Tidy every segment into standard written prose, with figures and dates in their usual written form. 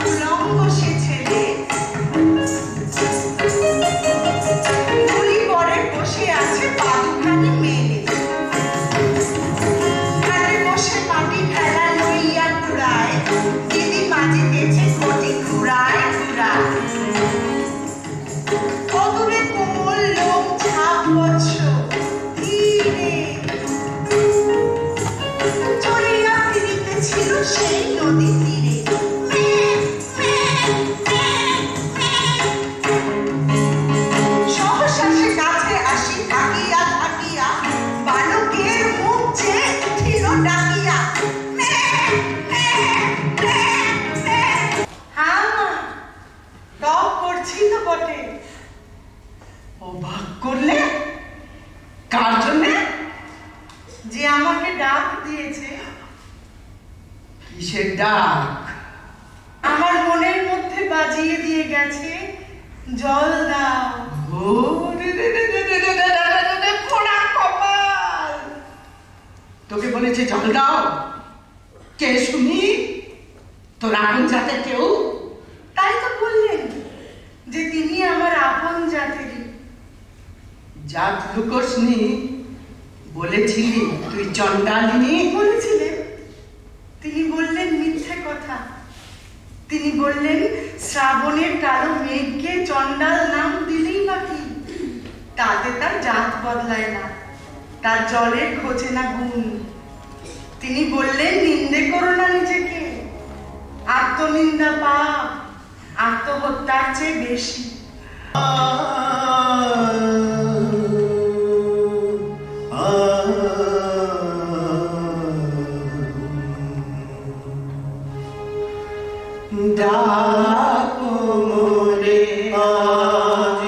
উলঙ্গ সে ছেলে গুলি পরে বসে আছে পাদুখানি মেলে ঘাটে বসে মাটি ফেলা লইয়া ঘুরায় দিদি মাঝে গেছে ঘটি ঘুরায় ঘুরায় অদূরে কোমল লোম ছাপ বৎস ধীরে চলিয়া ফিরিতেছিল সেই নদী তীরে সহসা সে কাছে আসি থাকিয়া থাকিয়া বালকের মুখ যে উঠিল ডাকিয়া হ্যাঁ মা টক করছি তো বটে। অবাক করলে? কার জন্যে? যে আমাকে ডাক দিয়েছে। কিসের ডাক? আমার মনের মধ্যে বাজিয়ে দিয়ে গেছে, জল দাও। তোকে বলেছে জল দাও? কে শুনি? তোর আপন জাতের কেউ? তাই তো বললেন যে তিনি আমার আপন জাতেরই। জাত লুকোসনি বলেছিলি তুই চন্ডালিনী? বলেছিলেন। তিনি বললেন মিথ্যে কথা। তিনি বললেন শ্রাবণের কালো মেঘকে চন্ডাল নাম দিলেই বাকি, তাতে তার জাত বদলায় না, তার জলের খোঁজে না গুণ। তিনি বললেন নিন্দে করো না নিজেকে, আত্মনিন্দা পাপ, আত্মহত্যার চেয়ে বেশি। ডাকো মোরে আজ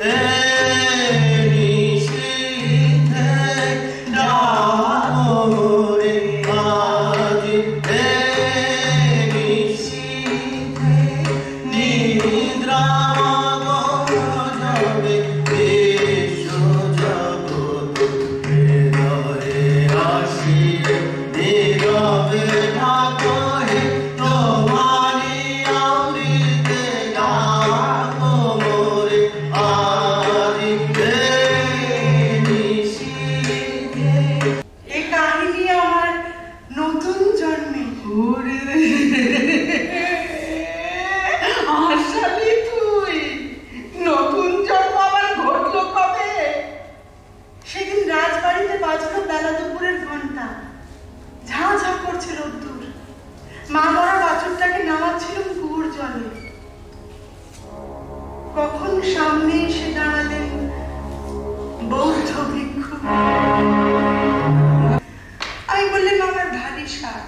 তেরি শীতে, ডাকো মোরে আজ তেরি শীতে, নিদ্রা যাবে বিশ্ব জগৎ হৃদয়ে আসিলে নীরবে ডাকো হে তোমারি অমৃতে, ডাকো মোরে আদি নিশীথে। এই কাহিনী আমার নতুন জন্মে। আশালি তুই নতুন জন্ম আবার ঘটলো কবে? সেদিন রাজবাড়িতে বাজলো বেলা দুপুরের ঘন্টা, ঝাঁ ঝাঁ করছে রোদ্দুর। মা মরা বাছুরটাকে নামাচ্ছিলাম কুয়োর জলে। কখন সামনে এসে দাঁড়ালেন বৌদ্ধ ভিক্ষু। আমি বললাম আমার ভারী স্বাদ,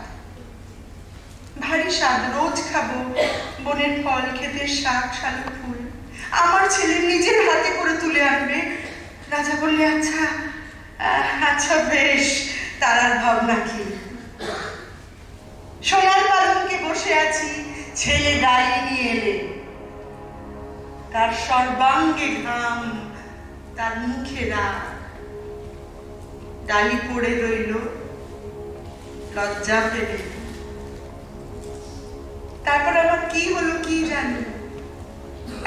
ভারী স্বাদ, রোজ খাবো বনের ফল, ক্ষেতের শাক, শালুক ফুল। আমার ছেলে নিজের হাতে করে তুলে আনবে। রাজা বললে আচ্ছা আচ্ছা বেশ, তার আর ভাবনা কি। সোনার পালঙ্কে বসে আছি, ছেলে ডালি নিয়ে এলেন। তার সর্বাঙ্গে ঘাম, তার মুখে রাগ। ডালি পড়ে রইল, লজ্জা পেলে। তারপর আমার কি হলো কি জানি,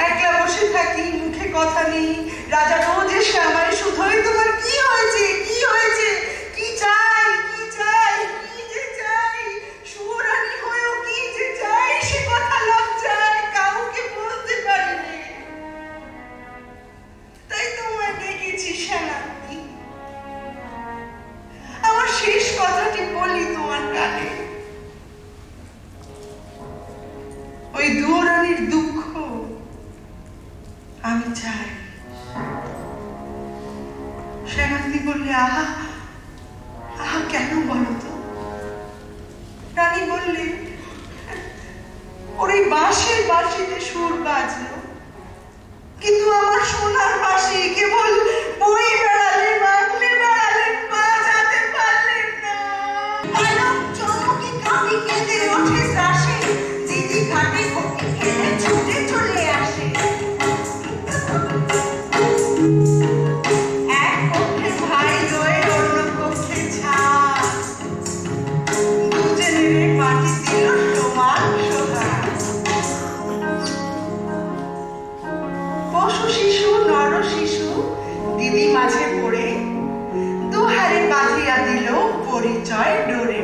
একলা বসে থাকি, মুখে কথা নেই। রাজা রোজ এসে আমায় শুধোয়, তোমার কি হয়েছে, কি হয়েছে, কি চাই, কি চাই, কি যে চাই, সুরানি হয়েও কি যে চাই, সে কথা লজ্জায় কাউকে বলতে পারিনি। তাই তোমায় ডেকেছি সেনাপতি। আমার শেষ কথাটি বলি তোমার কানে। ওই দুরানির দুঃখ আমি চাই। সেনাপতি বললে আহা আহা, কেন বলো তো? রানী বললে ওর এই বাঁশের বাঁশিতে সুর বাজলো, কিন্তু আমার সোনার বাঁশি কেবল বই বেড়ালে বাঁধলে বেড়ালেন, বাজাতে পারলেন না। আলোক চমকে কাঁপি কেঁদে ওঠে শ্বাসে, দিদি ঘাটে ঘটি খেলে ছুটে চলে আসে। এক পক্ষে ভাই রয়ে অন্য পক্ষে ছাড়, দুজনের মাটি দিল সমান সোহাগ। পশু শিশু নর শিশু দিদি মাঝে পড়ে দুহারে বাঁধিয়া দিল পরিচয় ডোরে।